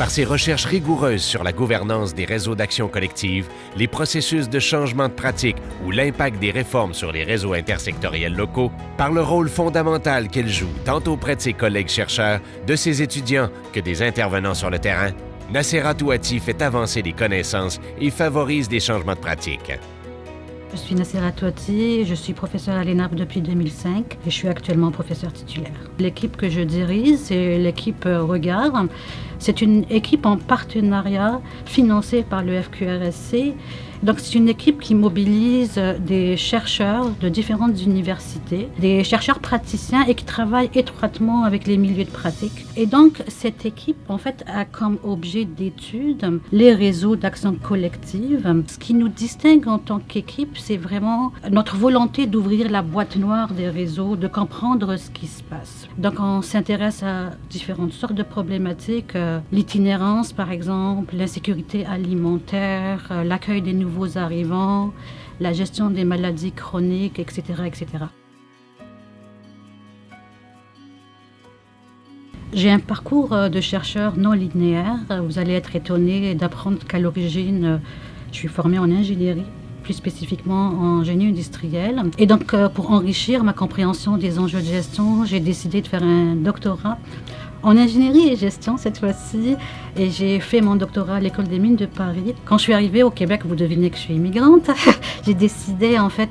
Par ses recherches rigoureuses sur la gouvernance des réseaux d'action collective, les processus de changement de pratique ou l'impact des réformes sur les réseaux intersectoriels locaux, par le rôle fondamental qu'elle joue tant auprès de ses collègues chercheurs, de ses étudiants que des intervenants sur le terrain, Nassera Touati fait avancer les connaissances et favorise des changements de pratique. Je suis Nassera Touati, je suis professeure à l'ENAP depuis 2005 et je suis actuellement professeure titulaire. L'équipe que je dirige, c'est l'équipe Regard. C'est une équipe en partenariat financée par le FQRSC. Donc c'est une équipe qui mobilise des chercheurs de différentes universités, des chercheurs praticiens et qui travaillent étroitement avec les milieux de pratique. Et donc cette équipe en fait a comme objet d'étude les réseaux d'action collective. Ce qui nous distingue en tant qu'équipe, c'est vraiment notre volonté d'ouvrir la boîte noire des réseaux, de comprendre ce qui se passe. Donc on s'intéresse à différentes sortes de problématiques, l'itinérance par exemple, l'insécurité alimentaire, l'accueil des nouveaux arrivants, la gestion des maladies chroniques, etc., etc. J'ai un parcours de chercheur non linéaire. Vous allez être étonné d'apprendre qu'à l'origine, je suis formée en ingénierie, plus spécifiquement en génie industriel. Et donc, pour enrichir ma compréhension des enjeux de gestion, j'ai décidé de faire un doctorat en ingénierie et gestion cette fois-ci, et j'ai fait mon doctorat à l'École des mines de Paris. Quand je suis arrivée au Québec, vous devinez que je suis immigrante, j'ai décidé en fait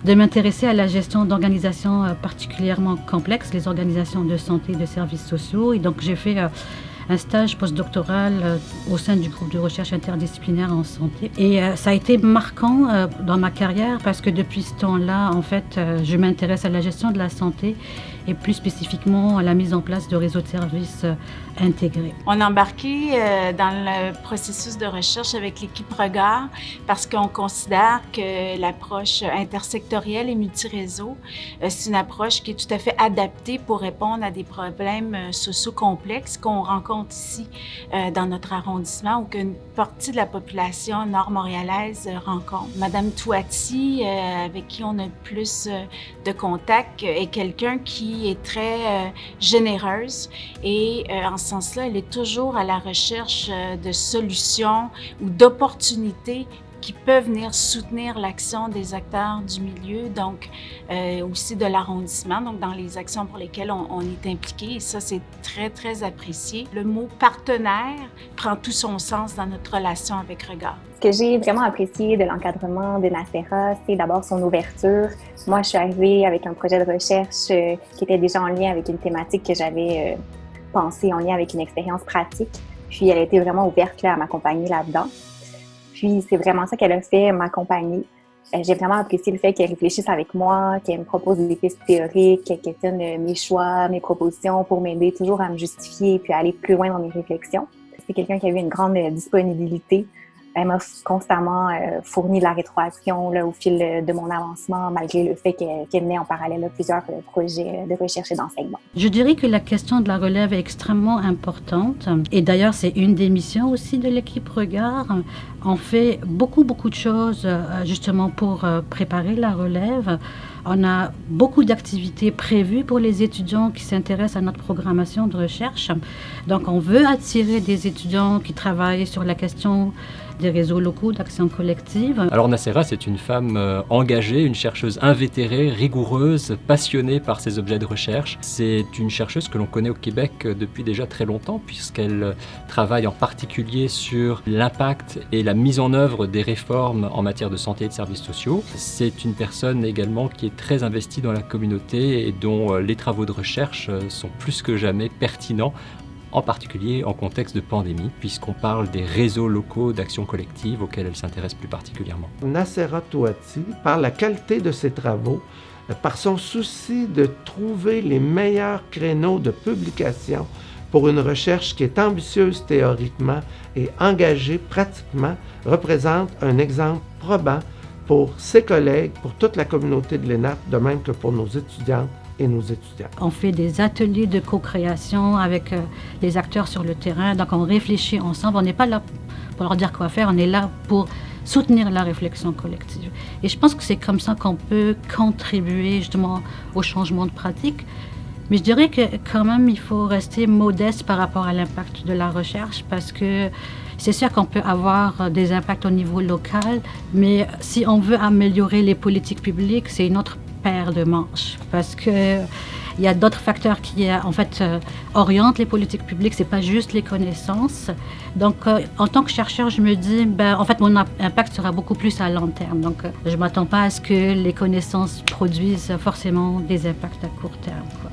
de m'intéresser à la gestion d'organisations particulièrement complexes, les organisations de santé et de services sociaux. Et donc j'ai fait un stage postdoctoral au sein du groupe de recherche interdisciplinaire en santé. Et ça a été marquant dans ma carrière parce que depuis ce temps-là, en fait, je m'intéresse à la gestion de la santé et plus spécifiquement à la mise en place de réseaux de services intégrés. On a embarqué dans le processus de recherche avec l'équipe Regard parce qu'on considère que l'approche intersectorielle et multiréseau, c'est une approche qui est tout à fait adaptée pour répondre à des problèmes sociaux complexes qu'on rencontre ici dans notre arrondissement ou qu'une partie de la population nord-montréalaise rencontre. Madame Touati, avec qui on a plus de contact, est quelqu'un qui est très généreuse et en ce sens-là, elle est toujours à la recherche de solutions ou d'opportunités qui peuvent venir soutenir l'action des acteurs du milieu, donc aussi de l'arrondissement, donc dans les actions pour lesquelles on est impliqué. Et ça, c'est très, très apprécié. Le mot « partenaire » prend tout son sens dans notre relation avec Regard. Ce que j'ai vraiment apprécié de l'encadrement de Nassera, c'est d'abord son ouverture. Moi, je suis arrivée avec un projet de recherche qui était déjà en lien avec une thématique que j'avais pensée en lien avec une expérience pratique. Puis, elle a été vraiment ouverte là, à m'accompagner là-dedans. Puis, c'est vraiment ça qu'elle a fait, m'accompagner. J'ai vraiment apprécié le fait qu'elle réfléchisse avec moi, qu'elle me propose des pistes théoriques, qu'elle questionne mes choix, mes propositions pour m'aider toujours à me justifier puis à aller plus loin dans mes réflexions. C'est quelqu'un qui a eu une grande disponibilité. Elle m'a constamment fourni de la rétroaction là, au fil de mon avancement, malgré le fait qu'elle menait en parallèle plusieurs projets de recherche et d'enseignement. Je dirais que la question de la relève est extrêmement importante. Et d'ailleurs, c'est une des missions aussi de l'équipe Regard. On fait beaucoup de choses justement pour préparer la relève. On a beaucoup d'activités prévues pour les étudiants qui s'intéressent à notre programmation de recherche. Donc, on veut attirer des étudiants qui travaillent sur la question des réseaux locaux d'action collective. Alors Nassera, c'est une femme engagée, une chercheuse invétérée, rigoureuse, passionnée par ses objets de recherche. C'est une chercheuse que l'on connaît au Québec depuis déjà très longtemps, puisqu'elle travaille en particulier sur l'impact et la mise en œuvre des réformes en matière de santé et de services sociaux. C'est une personne également qui est très investie dans la communauté et dont les travaux de recherche sont plus que jamais pertinents, en particulier en contexte de pandémie, puisqu'on parle des réseaux locaux d'action collective auxquels elle s'intéresse plus particulièrement. Nassera Touati, par la qualité de ses travaux, par son souci de trouver les meilleurs créneaux de publication pour une recherche qui est ambitieuse théoriquement et engagée pratiquement, représente un exemple probant pour ses collègues, pour toute la communauté de l'ENAP, de même que pour nos étudiantes et nos étudiants. On fait des ateliers de co-création avec les acteurs sur le terrain, donc on réfléchit ensemble. On n'est pas là pour leur dire quoi faire, on est là pour soutenir la réflexion collective. Et je pense que c'est comme ça qu'on peut contribuer justement au changement de pratique. Mais je dirais que quand même, il faut rester modeste par rapport à l'impact de la recherche parce que c'est sûr qu'on peut avoir des impacts au niveau local, mais si on veut améliorer les politiques publiques, c'est une autre paire de manches parce que il y a d'autres facteurs qui, en fait, orientent les politiques publiques. C'est pas juste les connaissances. Donc, en tant que chercheur, je me dis, en fait, mon impact sera beaucoup plus à long terme. Donc, je m'attends pas à ce que les connaissances produisent forcément des impacts à court terme, quoi.